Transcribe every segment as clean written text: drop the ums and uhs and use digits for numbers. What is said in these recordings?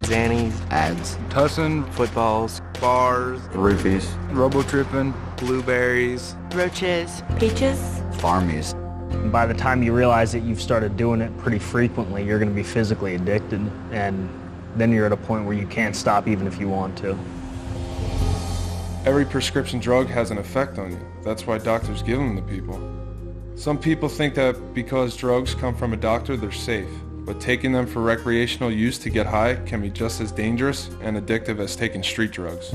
Xannies, ads, tussin, footballs, bars, roofies, robo-tripping, blueberries, roaches, peaches, farmies. And by the time you realize that you've started doing it pretty frequently, you're going to be physically addicted, and then you're at a point where you can't stop even if you want to. Every prescription drug has an effect on you. That's why doctors give them to people. Some people think that because drugs come from a doctor, they're safe. But taking them for recreational use to get high can be just as dangerous and addictive as taking street drugs.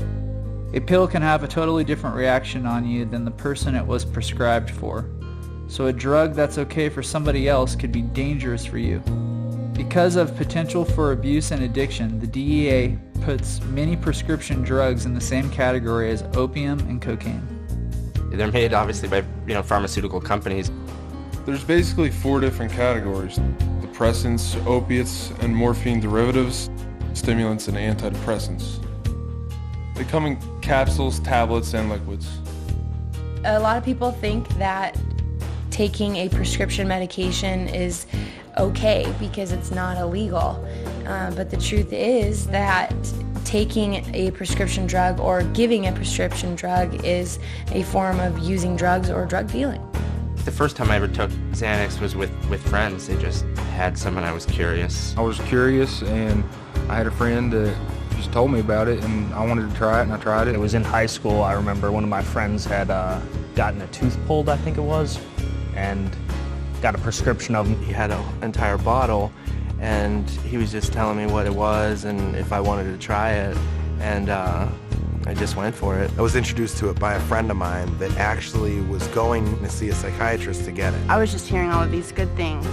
A pill can have a totally different reaction on you than the person it was prescribed for. So a drug that's okay for somebody else could be dangerous for you. Because of potential for abuse and addiction, the DEA puts many prescription drugs in the same category as opium and cocaine. They're made obviously by pharmaceutical companies. There's basically 4 different categories: depressants, opiates, and morphine derivatives, stimulants, and antidepressants. They come in capsules, tablets, and liquids. A lot of people think that taking a prescription medication is okay because it's not illegal. But the truth is that taking a prescription drug or giving a prescription drug is a form of using drugs or drug dealing. The first time I ever took Xanax was with friends. They just had some and I was curious. I was curious and I had a friend that just told me about it and I wanted to try it and I tried it. It was in high school. I remember one of my friends had gotten a tooth pulled, I think it was, and got a prescription of them. He had an entire bottle and he was just telling me what it was and if I wanted to try it, and I just went for it. I was introduced to it by a friend of mine that actually was going to see a psychiatrist to get it. I was just hearing all of these good things,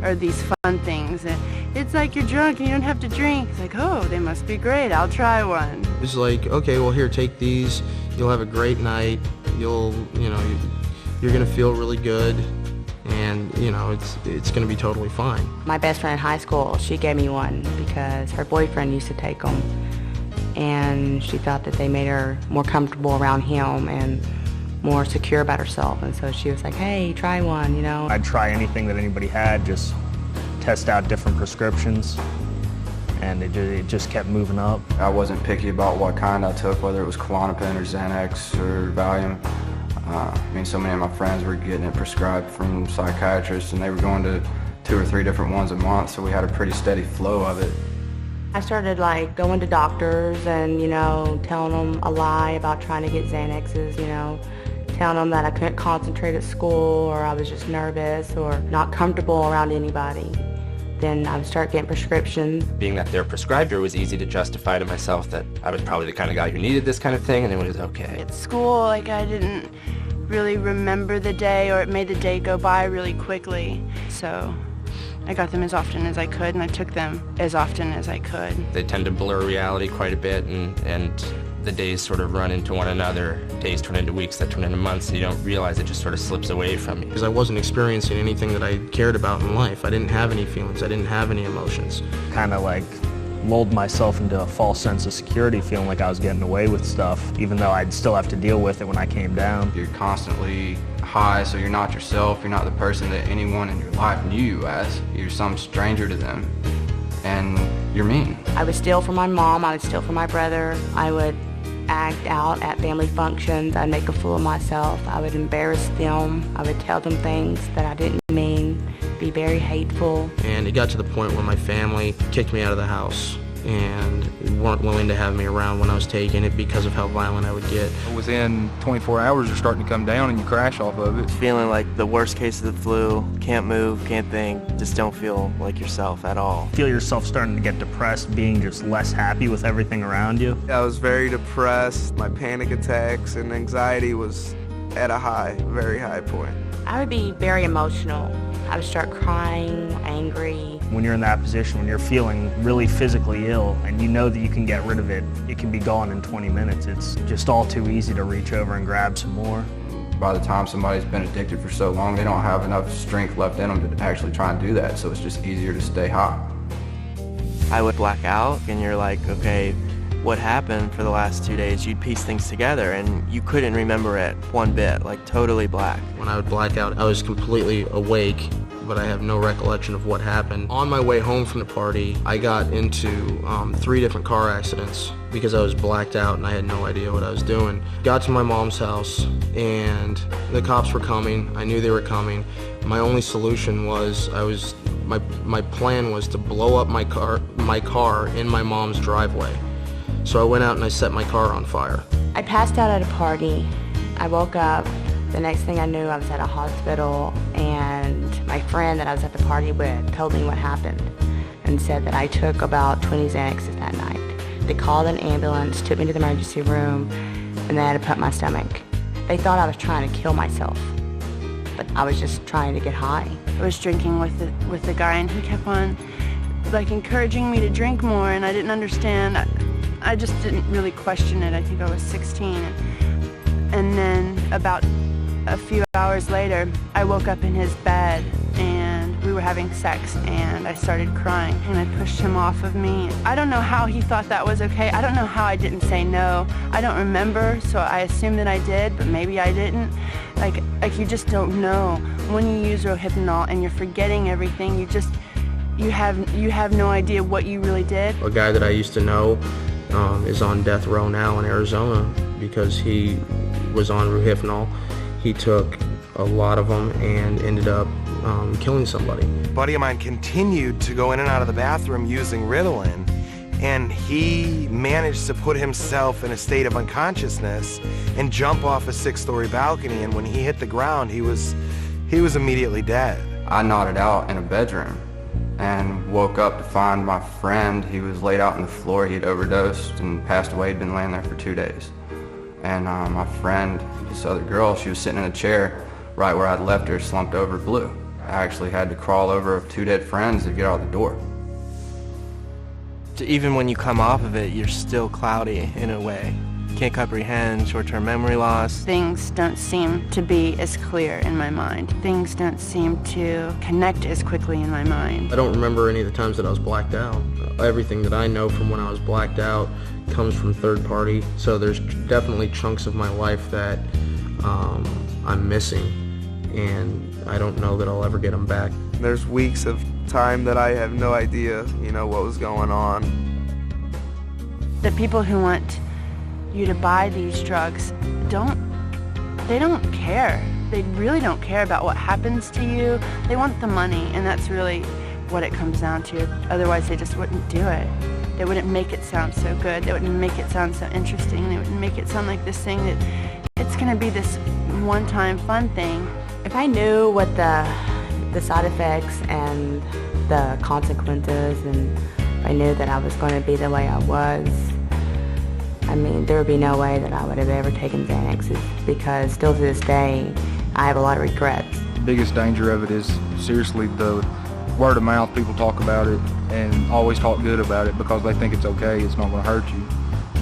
or these fun things. It's like you're drunk and you don't have to drink. It's like, oh, they must be great. I'll try one. It's like, okay, well here, take these. You'll have a great night. You're gonna feel really good. And, it's going to be totally fine. My best friend in high school, she gave me one because her boyfriend used to take them. And she thought that they made her more comfortable around him and more secure about herself. And so she was like, hey, try one, I'd try anything that anybody had, just test out different prescriptions. And it just kept moving up. I wasn't picky about what kind I took, whether it was Klonopin or Xanax or Valium. So many of my friends were getting it prescribed from psychiatrists and they were going to 2 or 3 different ones a month, so we had a pretty steady flow of it. I started going to doctors and, telling them a lie about trying to get Xanaxes, telling them that I couldn't concentrate at school or I was just nervous or not comfortable around anybody. Then I would start getting prescriptions. Being that they're prescribed, it was easy to justify to myself that I was probably the kind of guy who needed this kind of thing, and it was okay. At school, I didn't really remember the day, or it made the day go by really quickly. So I got them as often as I could, and I took them as often as I could. They tend to blur reality quite a bit, and the days sort of run into one another. Days turn into weeks that turn into months, and you don't realize it just sort of slips away from you. Because I wasn't experiencing anything that I cared about in life. I didn't have any feelings. I didn't have any emotions. Kind of lulled myself into a false sense of security, feeling like I was getting away with stuff, even though I'd still have to deal with it when I came down. You're constantly high, so you're not yourself. You're not the person that anyone in your life knew you as. You're some stranger to them, and you're mean. I would steal from my mom. I would steal from my brother. I would act out at family functions. I'd make a fool of myself. I would embarrass them. I would tell them things that I didn't mean, be very hateful. And it got to the point where my family kicked me out of the house and weren't willing to have me around when I was taking it because of how violent I would get. Within 24 hours, you're starting to come down and you crash off of it. Feeling like the worst case of the flu, can't move, can't think, just don't feel like yourself at all. Feel yourself starting to get depressed, being just less happy with everything around you. I was very depressed. My panic attacks and anxiety was at a very high point. I would be very emotional. I would start crying, angry. When you're in that position, when you're feeling really physically ill and you know that you can get rid of it, it can be gone in 20 minutes. It's just all too easy to reach over and grab some more. By the time somebody's been addicted for so long, they don't have enough strength left in them to actually try and do that, so it's just easier to stay high. I would black out and you're like, okay, what happened for the last 2 days? You'd piece things together and you couldn't remember it one bit, totally black. When I would black out, I was completely awake, but I have no recollection of what happened. On my way home from the party, I got into 3 different car accidents because I was blacked out and I had no idea what I was doing. Got to my mom's house and the cops were coming. I knew they were coming. My only solution was my plan was to blow up my car in my mom's driveway. So I went out and I set my car on fire. I passed out at a party. I woke up. The next thing I knew, I was at a hospital, and my friend that I was at the party with told me what happened and said that I took about 20 Xanaxes that night. They called an ambulance, took me to the emergency room, and they had to pump my stomach. They thought I was trying to kill myself, but I was just trying to get high. I was drinking with the guy, and he kept on encouraging me to drink more, and I didn't understand. I just didn't really question it. I think I was 16. And then about a few hours later, I woke up in his bed and we were having sex and I started crying and I pushed him off of me. I don't know how he thought that was okay. I don't know how I didn't say no. I don't remember, so I assume that I did, but maybe I didn't. Like you just don't know. When you use Rohypnol and you're forgetting everything, you have no idea what you really did. A guy that I used to know is on death row now in Arizona because he was on Rohypnol. He took a lot of them and ended up killing somebody. A buddy of mine continued to go in and out of the bathroom using Ritalin, and he managed to put himself in a state of unconsciousness and jump off a 6-story balcony, and when he hit the ground, he was immediately dead. I nodded out in a bedroom and woke up to find my friend. He was laid out on the floor. He had overdosed and passed away. He'd been laying there for 2 days. And my friend, this other girl, she was sitting in a chair right where I'd left her, slumped over, blue. I actually had to crawl over 2 dead friends to get out the door. Even when you come off of it, you're still cloudy in a way. Can't comprehend short-term memory loss. Things don't seem to be as clear in my mind. Things don't seem to connect as quickly in my mind. I don't remember any of the times that I was blacked out. Everything that I know from when I was blacked out comes from third party, so there's definitely chunks of my life that I'm missing, and I don't know that I'll ever get them back. There's weeks of time that I have no idea, what was going on. The people who want you to buy these drugs don't care. They really don't care about what happens to you. They want the money, and that's really what it comes down to. Otherwise, they just wouldn't do it. They wouldn't make it sound so good. They wouldn't make it sound so interesting. They wouldn't make it sound like this thing that it's going to be this one-time fun thing. If I knew what the side effects and the consequences, and if I knew that I was going to be the way I was, I mean, there would be no way that I would have ever taken Xanaxes, because still to this day, I have a lot of regrets. The biggest danger of it is, seriously, the word of mouth. People talk about it and always talk good about it because they think it's okay, it's not going to hurt you.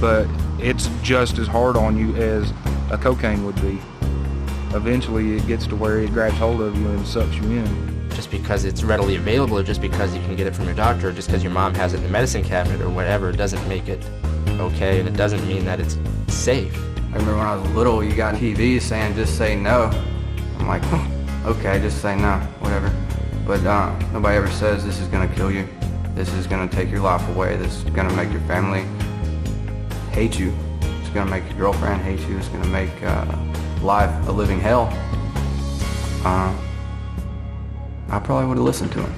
But it's just as hard on you as a cocaine would be. Eventually it gets to where it grabs hold of you and sucks you in. Just because it's readily available, or just because you can get it from your doctor, or just because your mom has it in the medicine cabinet or whatever, doesn't make it okay, and it doesn't mean that it's safe. I remember when I was little, you got TV saying just say no. I'm like, okay, just say no, whatever. But nobody ever says this is going to kill you. This is going to take your life away. This is going to make your family hate you. It's going to make your girlfriend hate you. It's going to make life a living hell. I probably would have listened to him.